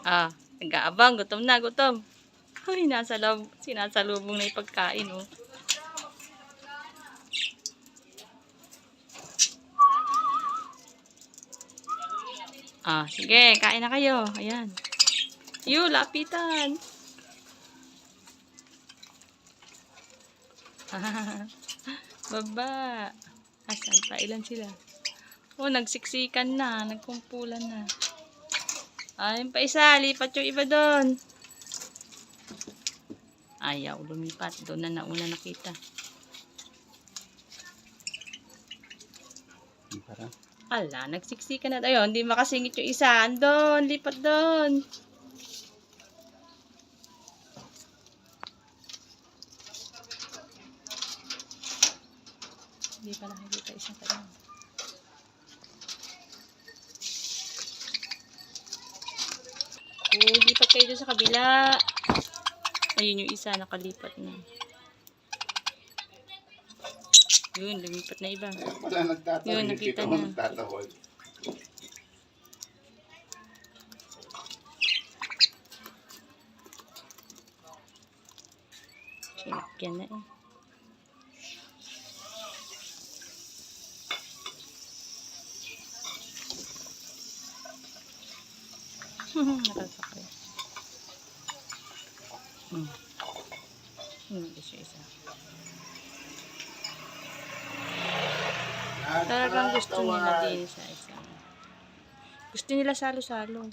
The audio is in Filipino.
Nag-aabang. Gutom na, gutom. Uy, sinasalubong na yung pagkain, oh. Sige, kain na kayo. Ayan. Lapitan. Baba. Asan pa? Ilan sila? Nagsiksikan na. Nagkumpulan na. Ayun pa isa. Lipat yung iba doon. Ayaw lumipat. Doon na nauna nakita. Nagsiksikan na. Ayun, hindi makasingit yung isa. Andun. Lipat doon. Hindi pa nakikita isang tayo. Lipat kayo doon sa kabila. Ayun yung isa, nakalipat na. Yun, lumipat na iba. Yun, nakita na. Sinakyan na eh. Nakasakay. Gusto isa. Talagang gusto nila din sa isa. Gusto nila salo-salo.